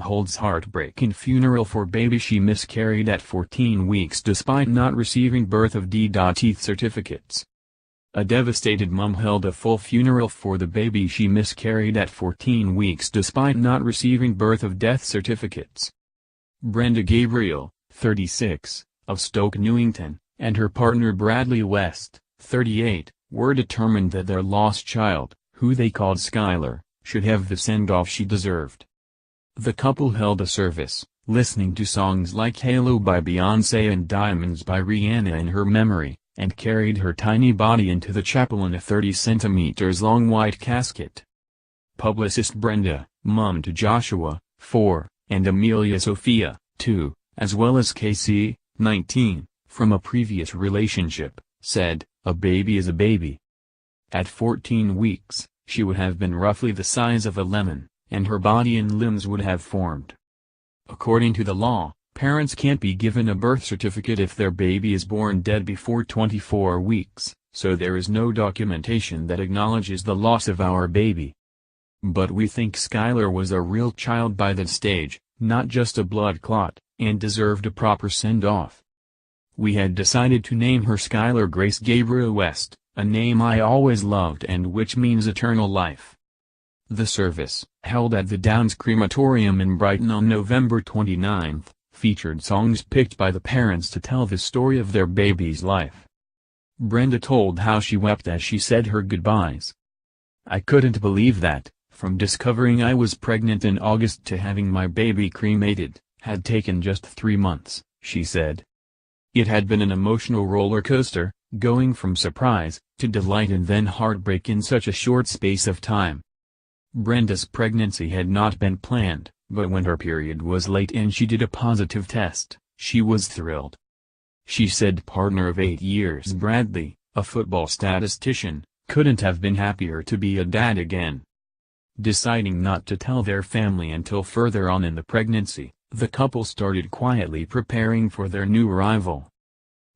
holds heartbreaking funeral for baby she miscarried at 14 weeks despite not receiving birth of d.eath certificates. A devastated mom held a full funeral for the baby she miscarried at 14 weeks despite not receiving birth of death certificates. Brenda Gabriel, 36, of Stoke Newington, and her partner Bradlee West, 38, were determined that their lost child, who they called Skylar, should have the send-off she deserved. The couple held a service, listening to songs like Halo by Beyoncé and Diamonds by Rihanna in her memory, and carried her tiny body into the chapel in a 30 centimeters long white casket. Publicist Brenda, mom to Joshua, 4, and Amelia Sophia, 2, as well as Casey, 19, from a previous relationship, said, "A baby is a baby." At 14 weeks, she would have been roughly the size of a lemon, and her body and limbs would have formed. According to the law, parents can't be given a birth certificate if their baby is born dead before 24 weeks, so there is no documentation that acknowledges the loss of our baby. But we think Skylar was a real child by that stage, not just a blood clot, and deserved a proper send-off. We had decided to name her Skylar Grace Gabriel West, a name I always loved and which means eternal life. The service, held at the Downs Crematorium in Brighton on November 29, featured songs picked by the parents to tell the story of their baby's life. Brenda told how she wept as she said her goodbyes. "I couldn't believe that, from discovering I was pregnant in August to having my baby cremated, had taken just 3 months," she said. It had been an emotional roller coaster, going from surprise, to delight and then heartbreak in such a short space of time. Brenda's pregnancy had not been planned, but when her period was late and she did a positive test, she was thrilled. She said partner of 8 years Bradlee, a football statistician, couldn't have been happier to be a dad again. Deciding not to tell their family until further on in the pregnancy, the couple started quietly preparing for their new arrival.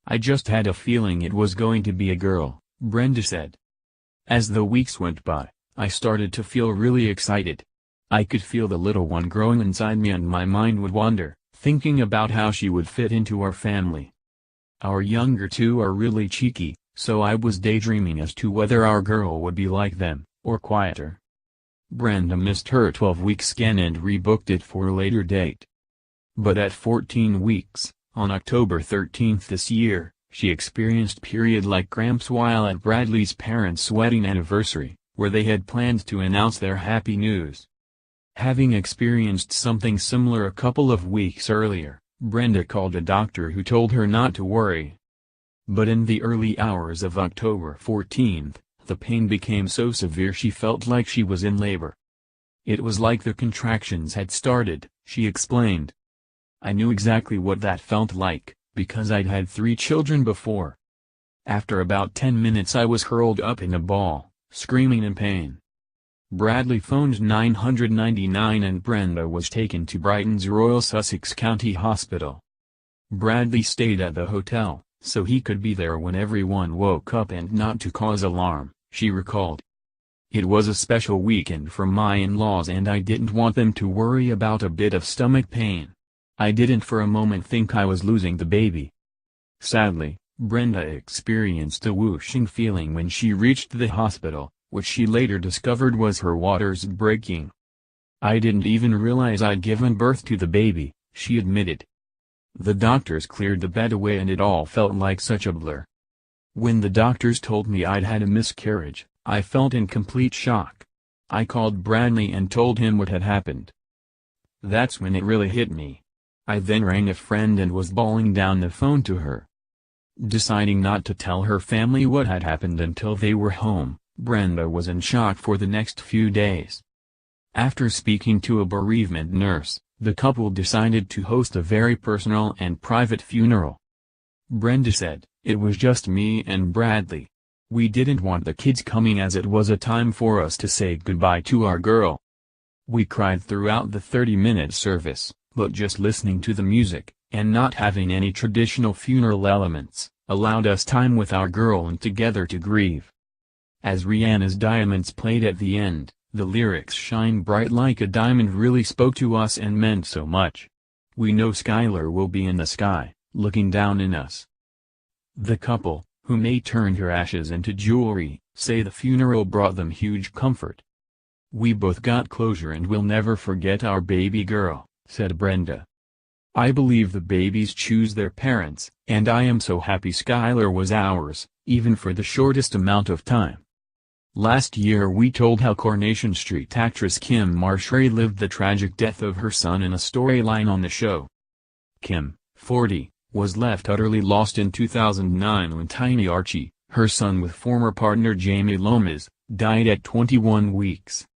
"I just had a feeling it was going to be a girl," Brenda said. "As the weeks went by, I started to feel really excited. I could feel the little one growing inside me and my mind would wander, thinking about how she would fit into our family. Our younger two are really cheeky, so I was daydreaming as to whether our girl would be like them, or quieter." Brenda missed her 12-week scan and rebooked it for a later date. But at 14 weeks, on October 13 this year, she experienced period-like cramps while at Bradlee's parents' wedding anniversary, where they had planned to announce their happy news. Having experienced something similar a couple of weeks earlier, Brenda called a doctor who told her not to worry. But in the early hours of October 14, the pain became so severe she felt like she was in labor. "It was like the contractions had started," she explained. "I knew exactly what that felt like, because I'd had 3 children before. After about 10 minutes I was curled up in a ball, screaming in pain." Bradlee phoned 999 and Brenda was taken to Brighton's Royal Sussex County Hospital. Bradlee stayed at the hotel, so he could be there when everyone woke up and not to cause alarm, she recalled. "It was a special weekend for my in-laws and I didn't want them to worry about a bit of stomach pain. I didn't for a moment think I was losing the baby." Sadly, Brenda experienced a whooshing feeling when she reached the hospital, which she later discovered was her waters breaking. "I didn't even realize I'd given birth to the baby," she admitted. "The doctors cleared the bed away and it all felt like such a blur. When the doctors told me I'd had a miscarriage, I felt in complete shock. I called Bradlee and told him what had happened. That's when it really hit me. I then rang a friend and was bawling down the phone to her." Deciding not to tell her family what had happened until they were home, Brenda was in shock for the next few days. After speaking to a bereavement nurse, the couple decided to host a very personal and private funeral. Brenda said, "It was just me and Bradlee. We didn't want the kids coming as it was a time for us to say goodbye to our girl. We cried throughout the 30-minute service, but just listening to the music, and not having any traditional funeral elements, allowed us time with our girl and together to grieve." As Rihanna's Diamonds played at the end, The lyrics "Shine Bright Like a Diamond" really spoke to us and meant so much. We know Skylar will be in the sky, looking down in us. The couple, who may turn her ashes into jewelry, say the funeral brought them huge comfort. "We both got closure and we'll never forget our baby girl," said Brenda. "I believe the babies choose their parents, and I am so happy Skylar was ours, even for the shortest amount of time." Last year we told how Coronation Street actress Kim Marsh relived the tragic death of her son in a storyline on the show. Kim, 40, was left utterly lost in 2009 when tiny Archie, her son with former partner Jamie Lomas, died at 21 weeks.